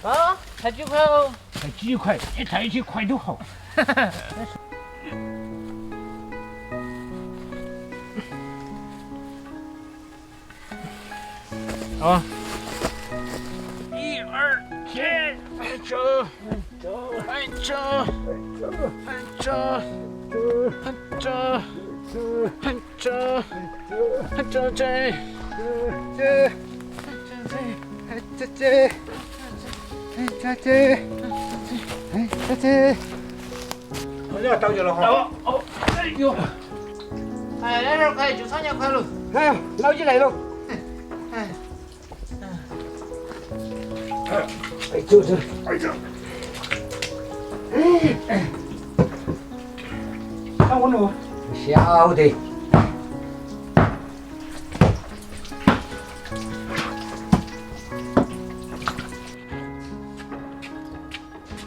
啊，才几块哦？才几块，你带几块都好。啊！一二三，走，走，走，走，走，走，走，走，我要到家了哈。哦，哎呦，哎，那时候快就3年快了。哎呀，老几来了。哎，走走，哎走。哎，看我喽，晓得。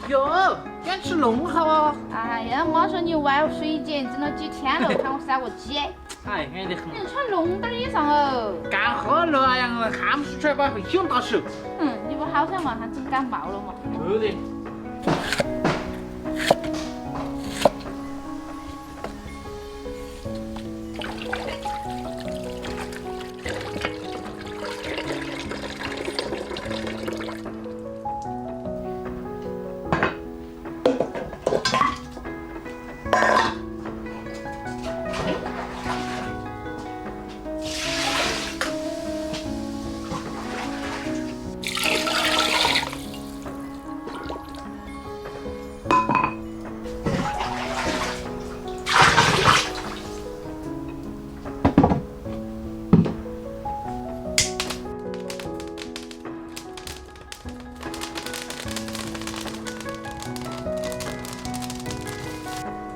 哟，想吃弄好啊！哎呀，妈说你歪水碱整了几天了，看我杀过鸡。哎，矮得很。你穿弄点衣裳哦。干喝了啊呀，看不出来吧？会想大手。你不好想嘛，他整感冒了嘛。对的。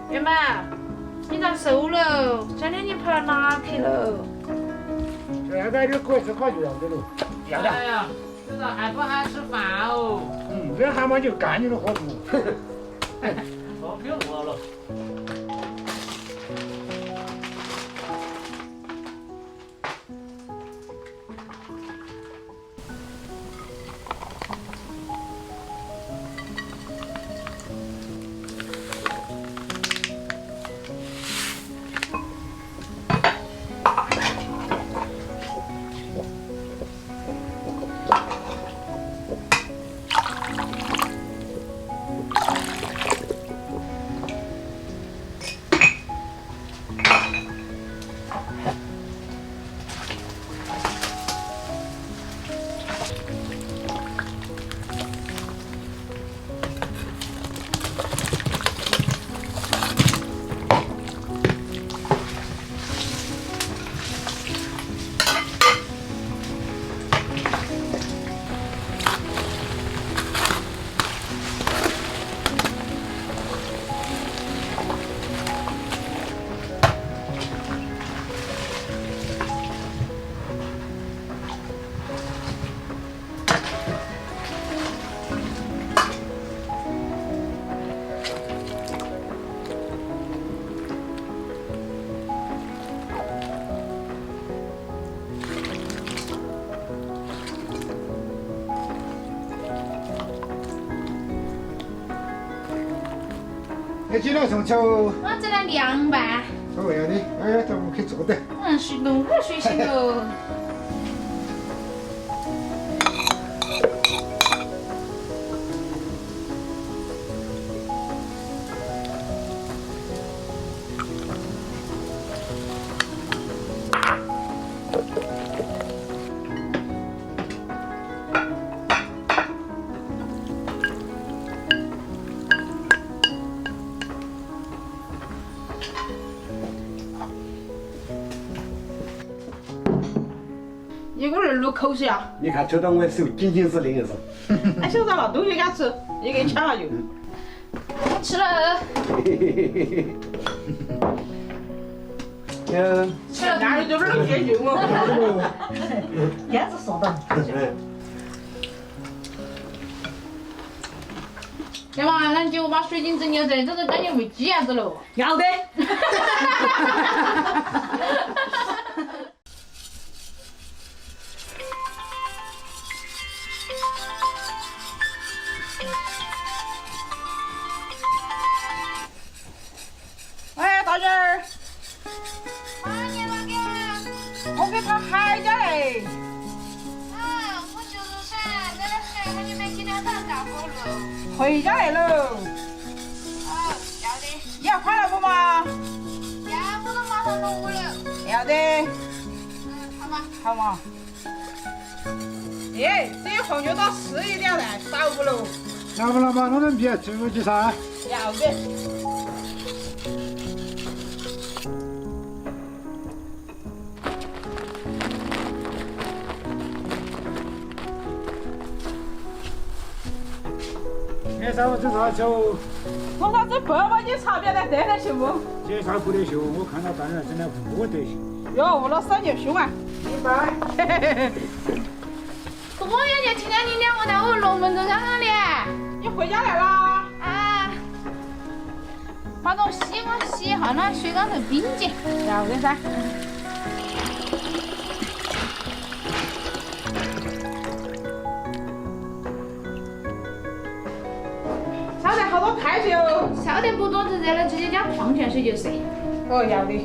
月妈，你咋瘦了？这2年跑到哪去了？现在就过吃烤就要得了，要的。哎呀，这咋还不喊吃饭哦？这喊嘛就干你的活路。哦，不用饿了。你几点送走？我这来凉拌。我问下你，哎，咱们去做的。是弄个水性哦。一个人撸口水啊！你看抽到我的手，紧紧是另一手。哎，小张了，东西给他吃，也给你抢了就。我吃了。吃了，哪有这边儿解决我？燕子说的。要嘛，那就把水晶蒸牛噻，这个感觉喂鸡鸭子了。要得。那你们今天早上干活喽？回家来喽。哦，要的，你要快了不嘛？要我都马上弄过了。要的。好吧。好嘛。耶，这红牛到11点了，到不喽？那不嘛，那能别进入去噻？要的。你上午吃啥酒？我啥子爸爸你差别在这点行不？介绍不得秀，我看到当然真的不得行。哟，我老三就凶啊！一般。我也就听见你两个在我龙门阵上的。你回家来啦？啊，把东西我洗一下，那水缸头冰结。要的噻。烧得好多开水哦。烧得不多就热了，直接加矿泉水就行。哦，要的。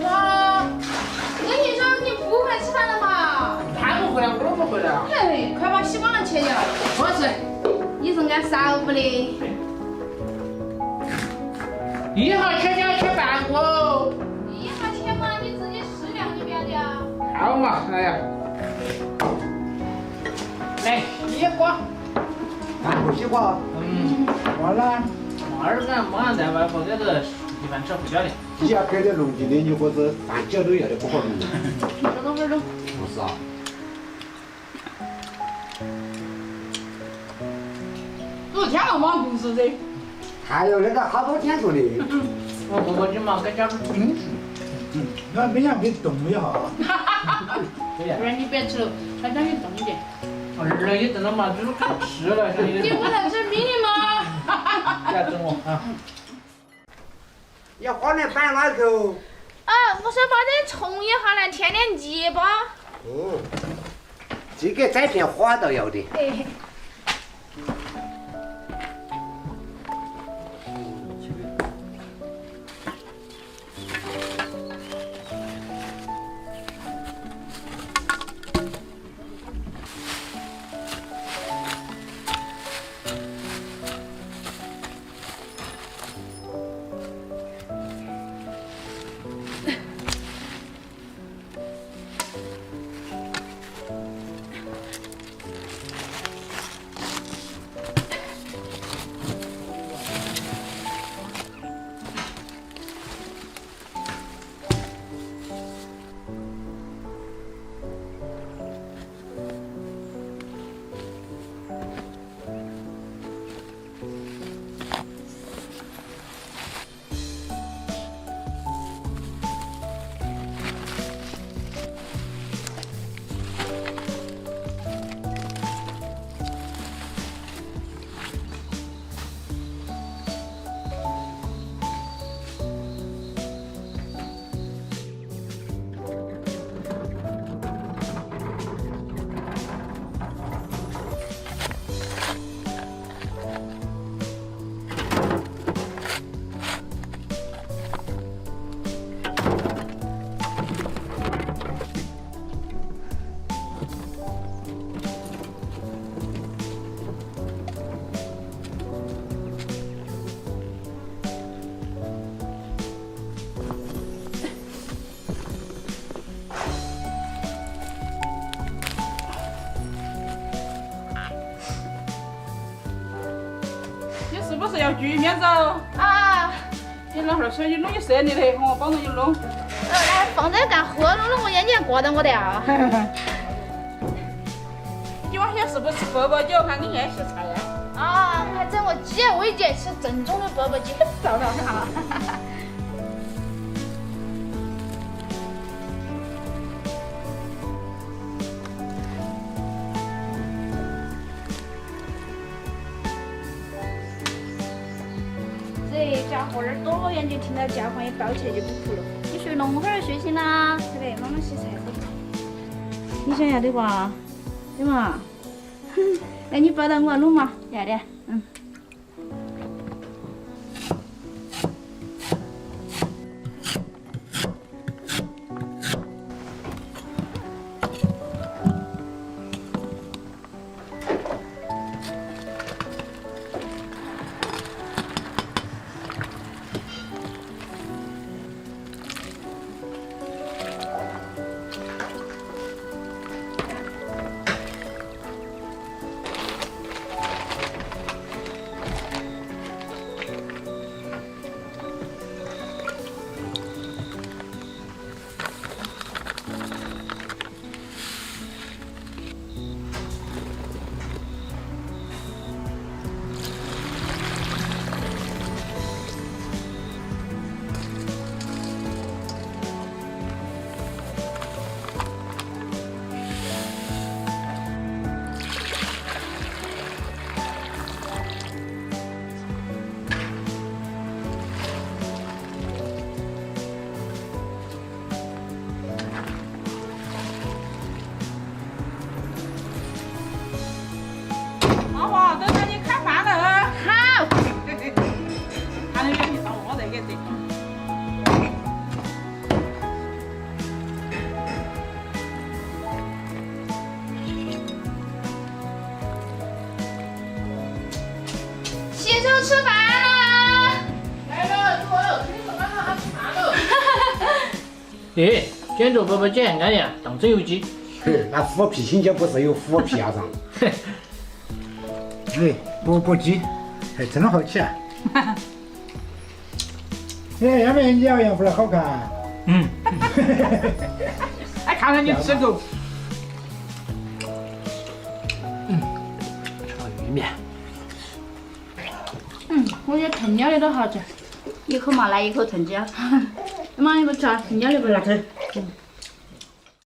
哇，跟你说你不会吃饭了嘛？他不回来，我不回来啊。嘿，快把西瓜瓤切掉。我是，你是俺少不的。一号切掉切半个哦。一下切嘛，你自己适量就不要掉。好嘛，来呀。来，西瓜。半个西瓜。嗯，完了。马儿俺妈在外头在这一般吃不了的。你要开点农经的，你或者饭酒都要的不可能。这都味儿都。不是啊。昨天了嘛，不是的。还有那个好多天做的。我哥哥你嘛跟家里冰水。那每样给冻一下。对呀不。然你别吃了，把家里冻一点。儿也等到嘛，就是看吃了，像你你不能吃冰的吗？不要整我啊！要花点饭拉口。啊，我说把这冲一下来，添点泥巴。哦，这个摘片花都要的。哎。是不是要锯面子？啊，你弄会儿水，你弄一色你的，我帮着你弄。来放在干活，弄得我眼睛挂到我的啊。你晚上是不是吃钵钵酒？看你爱吃菜呀？啊，还整个鸡味节吃正宗的钵钵鸡，糟了啊！这家伙儿多远就听到叫唤，也抱起来就不哭了。你睡弄会儿睡醒啦？对不对？妈妈洗菜的。你想要对吧？对嘛？来，你抱到我弄嘛，要得。嗯。妈妈，等着你开饭了。好。看那个地方我在给这。洗手吃饭啦！来了，走，你早上还吃饭了。咦，今天做钵钵鸡，安呀，当真有鸡。嘿，那虎皮新疆不是有虎皮啊上？哎，钵钵鸡，还真好吃啊！哎，要不然你要样不是好看？嗯。哎，看看你吃够。炒玉米。我觉得藤椒的都好吃，一口嘛来一口藤椒。妈，你不吃啊？藤椒的不来？